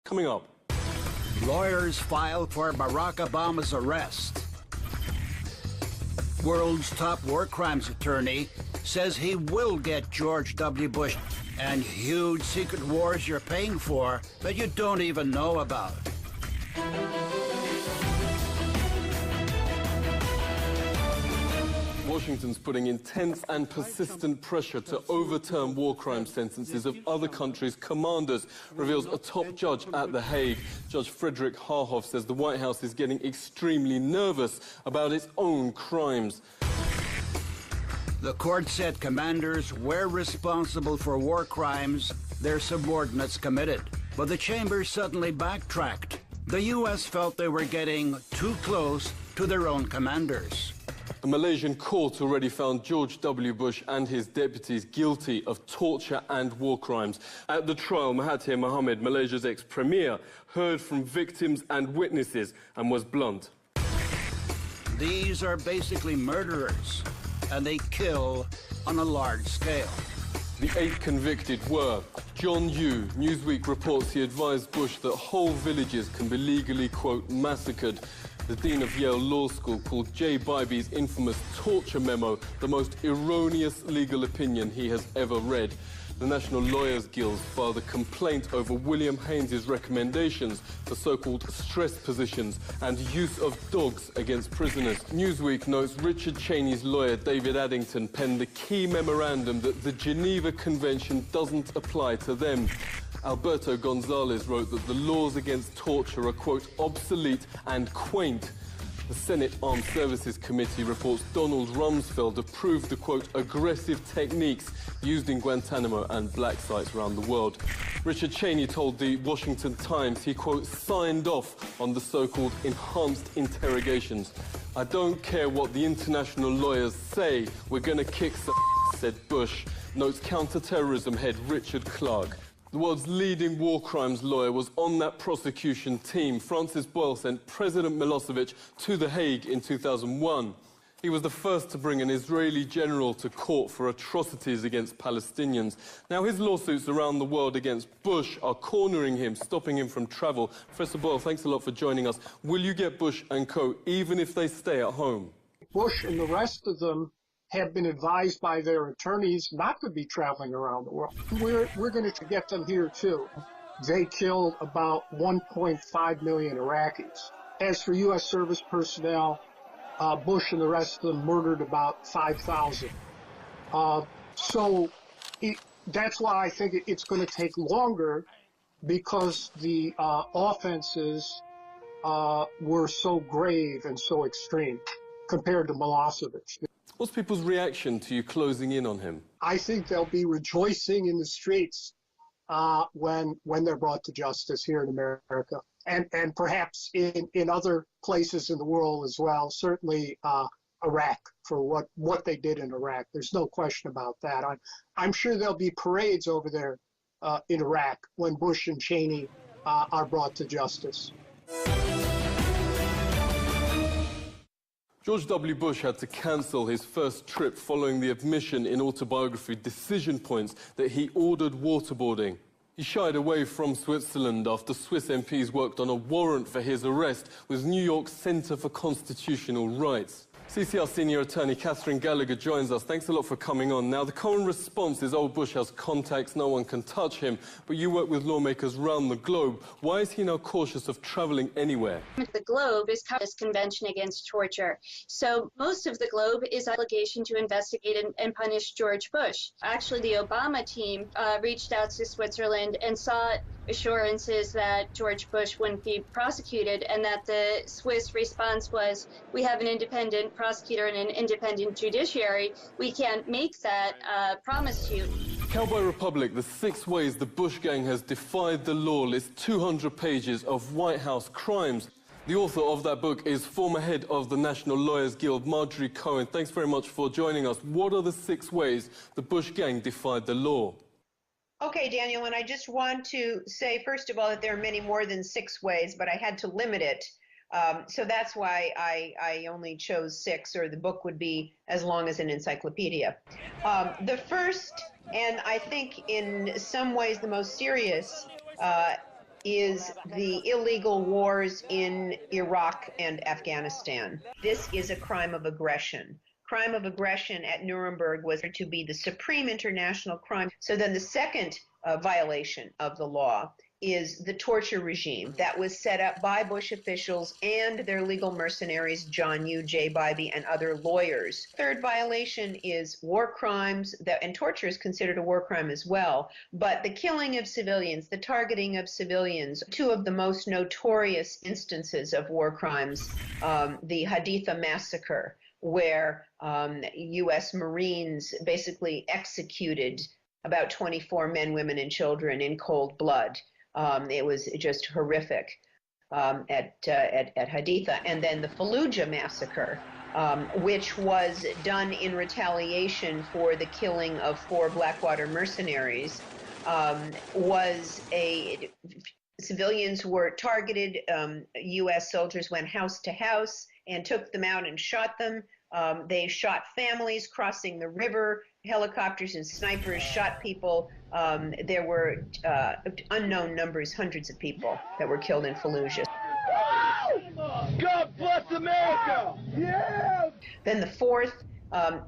Coming up. Lawyers file for Barack Obama's arrest. World's top war crimes attorney says he will get George W. Bush. And huge secret wars you're paying for that you don't even know about. Washington's putting intense and persistent pressure to overturn war crime sentences of other countries' commanders, reveals a top judge at The Hague. Judge Frederick Harhoff says the White House is getting extremely nervous about its own crimes. The court said commanders were responsible for war crimes their subordinates committed. But the chamber suddenly backtracked. The U.S. felt they were getting too close to their own commanders. A Malaysian court already found George W. Bush and his deputies guilty of torture and war crimes. At the trial, Mahathir Mohamad, Malaysia's ex-premier, heard from victims and witnesses and was blunt. These are basically murderers, and they kill on a large scale. The 8 convicted were John Yoo. Newsweek reports he advised Bush that whole villages can be legally, quote, massacred. The dean of Yale Law School called Jay Bybee's infamous torture memo the most erroneous legal opinion he has ever read. The National Lawyers Guild filed a complaint over William Haynes's recommendations for so-called stress positions and use of dogs against prisoners. Newsweek notes Richard Cheney's lawyer David Addington penned the key memorandum that the Geneva Convention doesn't apply to them. Alberto Gonzalez wrote that the laws against torture are, quote, obsolete and quaint. The Senate Armed Services Committee reports Donald Rumsfeld approved the, quote, aggressive techniques used in Guantanamo and black sites around the world. Richard Cheney told the Washington Times he, quote, signed off on the so-called enhanced interrogations. I don't care what the international lawyers say, we're going to kick some said Bush, notes counter-terrorism head Richard Clark. The world's leading war crimes lawyer was on that prosecution team. Francis Boyle sent President Milosevic to The Hague in 2001. He was the first to bring an Israeli general to court for atrocities against Palestinians. Now, his lawsuits around the world against Bush are cornering him, stopping him from travel. Professor Boyle, thanks a lot for joining us. Will you get Bush and co, even if they stay at home? Bush and the rest of them have been advised by their attorneys not to be traveling around the world. We're going to get them here, too. They killed about 1.5 million Iraqis. As for U.S. service personnel, Bush and the rest of them murdered about 5,000. That's why I think it's going to take longer, because the offenses were so grave and so extreme compared to Milosevic. What's people's reaction to you closing in on him? I think they'll be rejoicing in the streets when they're brought to justice here in America, and perhaps in other places in the world as well. Certainly Iraq, for what they did in Iraq. There's no question about that. I'm sure there'll be parades over there in Iraq when Bush and Cheney are brought to justice. George W. Bush had to cancel his first trip following the admission in autobiography Decision Points that he ordered waterboarding. He shied away from Switzerland after Swiss MPs worked on a warrant for his arrest with New York's Center for Constitutional Rights. CCR senior attorney Catherine Gallagher joins us. Thanks a lot for coming on. Now, the common response is, oh, Bush has contacts, no one can touch him. But you work with lawmakers around the globe. Why is he now cautious of traveling anywhere? The globe is this Convention Against Torture. So most of the globe is obligation to investigate and punish George Bush. Actually, the Obama team reached out to Switzerland and sought assurances that George Bush wouldn't be prosecuted, and that the Swiss response was, we have an independent prosecutor and an independent judiciary. We can't make that promise to you. Cowboy Republic, the 6 ways the Bush gang has defied the law, lists 200 pages of White House crimes. The author of that book is former head of the National Lawyers Guild, Marjorie Cohen. Thanks very much for joining us. What are the 6 ways the Bush gang defied the law? Okay, Daniel, and I just want to say, first of all, that there are many more than 6 ways, but I had to limit it. So that's why I only chose 6, or the book would be as long as an encyclopedia. The first, and I think in some ways the most serious, is the illegal wars in Iraq and Afghanistan. This is a crime of aggression. Crime of aggression at Nuremberg was to be the supreme international crime. So then the second violation of the law is the torture regime that was set up by Bush officials and their legal mercenaries, John Yoo, Jay Bybee, and other lawyers. Third violation is war crimes, and torture is considered a war crime as well. But the killing of civilians, the targeting of civilians, two of the most notorious instances of war crimes, the Haditha massacre, where U.S. Marines basically executed about 24 men, women, and children in cold blood. It was just horrific at Haditha. And then the Fallujah massacre, which was done in retaliation for the killing of 4 Blackwater mercenaries, civilians were targeted. U.S. soldiers went house to house and took them out and shot them. They shot families crossing the river. Helicopters and snipers shot people. There were unknown numbers, hundreds of people that were killed in Fallujah. God bless America! Yeah! Then the fourth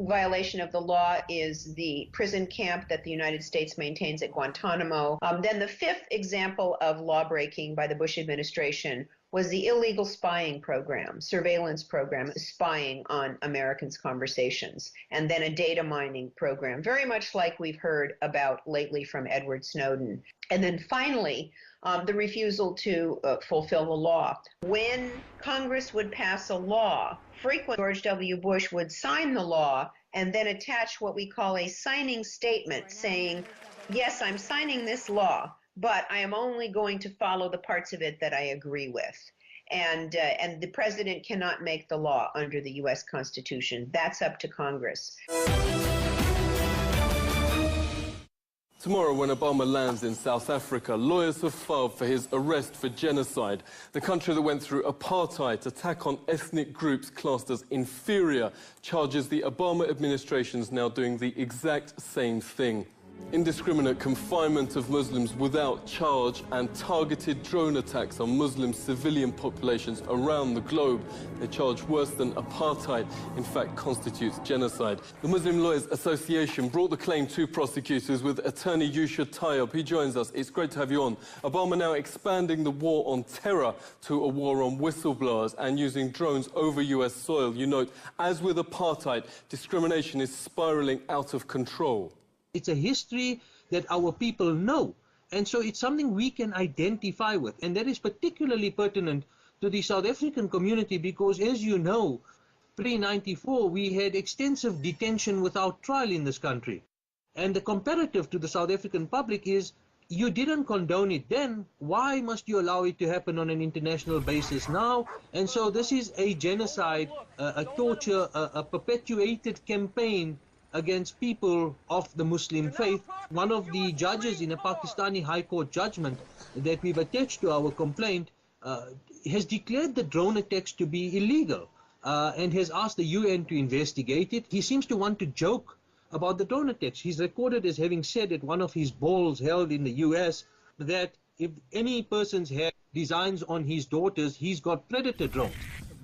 violation of the law is the prison camp that the United States maintains at Guantanamo. Then the fifth example of law breaking by the Bush administration was the illegal spying program, surveillance program, spying on Americans' conversations, and then a data mining program, very much like we've heard about lately from Edward Snowden. And then finally, the refusal to fulfill the law. When Congress would pass a law, frequently George W. Bush would sign the law and then attach what we call a signing statement saying, yes, I'm signing this law, but I am only going to follow the parts of it that I agree with. And the president cannot make the law under the U.S. Constitution. That's up to Congress. Tomorrow, when Obama lands in South Africa, lawyers have filed for his arrest for genocide. The country that went through apartheid, attack on ethnic groups classed as inferior, charges the Obama administration is now doing the exact same thing. Indiscriminate confinement of Muslims without charge and targeted drone attacks on Muslim civilian populations around the globe. They charge worse than apartheid, in fact, constitutes genocide. The Muslim Lawyers Association brought the claim to prosecutors with attorney Yusha Tayyab. He joins us. It's great to have you on. Obama now expanding the war on terror to a war on whistleblowers and using drones over US soil. You note, as with apartheid, discrimination is spiraling out of control. It's a history that our people know, and so it's something we can identify with, and that is particularly pertinent to the South African community because, as you know, pre-94 we had extensive detention without trial in this country, and the comparative to the South African public is you didn't condone it then, why must you allow it to happen on an international basis now? And so this is a genocide, a torture, a perpetuated campaign against people of the Muslim faith. One of the judges in a Pakistani High Court judgment that we've attached to our complaint has declared the drone attacks to be illegal and has asked the UN to investigate it. He seems to want to joke about the drone attacks. He's recorded as having said at one of his balls held in the US that if any person's had designs on his daughters, he's got predator drones.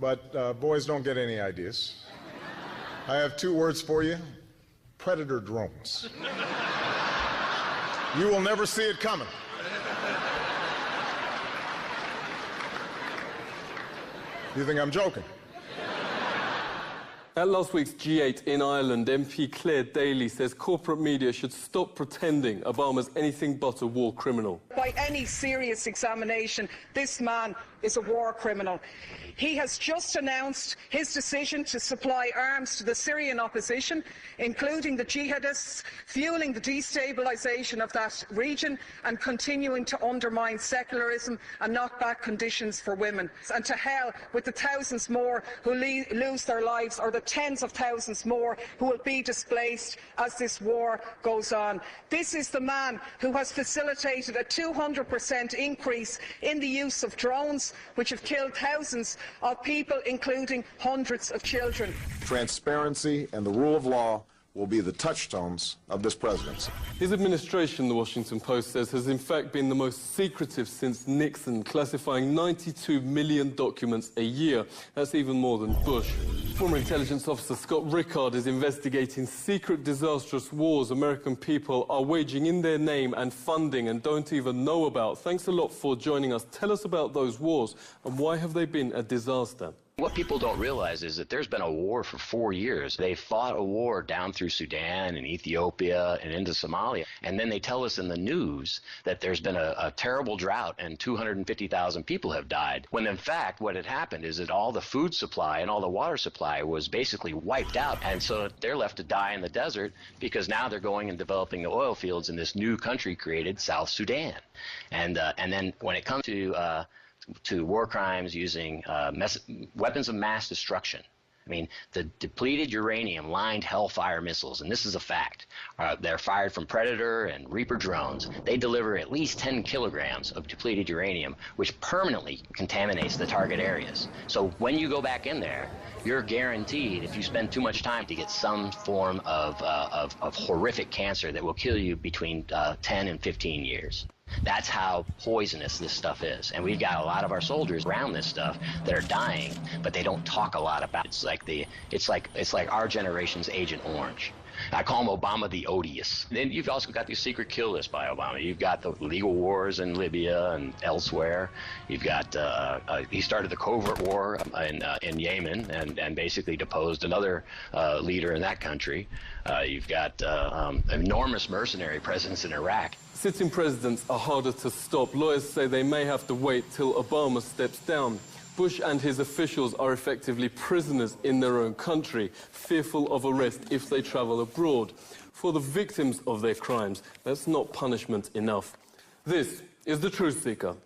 But boys don't get any ideas. I have 2 words for you. Predator drones. You will never see it coming. You think I'm joking? At last week's G8 in Ireland, MP Claire Daly says corporate media should stop pretending Obama's anything but a war criminal. By any serious examination, this man is a war criminal. He has just announced his decision to supply arms to the Syrian opposition, including the jihadists, fueling the destabilisation of that region and continuing to undermine secularism and knock back conditions for women. And to hell with the thousands more who lose their lives, or the tens of thousands more who will be displaced as this war goes on. This is the man who has facilitated a 200% increase in the use of drones, which have killed thousands of people, including hundreds of children. Transparency and the rule of law will be the touchstones of this presidency. His administration, the Washington Post says, has in fact been the most secretive since Nixon, classifying 92 million documents a year. That's even more than Bush. Former intelligence officer Scott Rickard is investigating secret, disastrous wars American people are waging in their name and funding and don't even know about. Thanks a lot for joining us. Tell us about those wars and why have they been a disaster? What people don't realize is that there's been a war for 4 years. They fought a war down through Sudan and Ethiopia and into Somalia. And then they tell us in the news that there's been a terrible drought and 250,000 people have died. When in fact, what had happened is that all the food supply and all the water supply was basically wiped out. And so they're left to die in the desert because now they're going and developing the oil fields in this new country created South Sudan. And then when it comes to war crimes using weapons of mass destruction. I mean, the depleted uranium-lined Hellfire missiles, and this is a fact, they're fired from Predator and Reaper drones. They deliver at least 10 kilograms of depleted uranium, which permanently contaminates the target areas. So when you go back in there, you're guaranteed, if you spend too much time, to get some form of horrific cancer that will kill you between 10 and 15 years. That's how poisonous this stuff is. And we've got a lot of our soldiers around this stuff that are dying, but they don't talk a lot about it. It's like our generation's Agent Orange. I call him Obama the Odious. Then you've also got these secret kill lists by Obama. You've got the legal wars in Libya and elsewhere. You've got he started the covert war in Yemen and basically deposed another leader in that country. You've got enormous mercenary presence in Iraq. Sitting presidents are harder to stop. Lawyers say they may have to wait till Obama steps down. Bush and his officials are effectively prisoners in their own country, fearful of arrest if they travel abroad. For the victims of their crimes, that's not punishment enough. This is The Truth Seeker.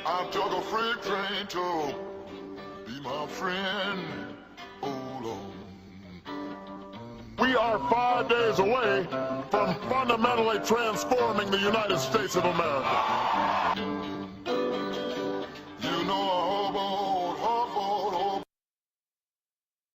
I took a freight train to be my friend. Hold on. We are 5 days away from fundamentally transforming the United States of America.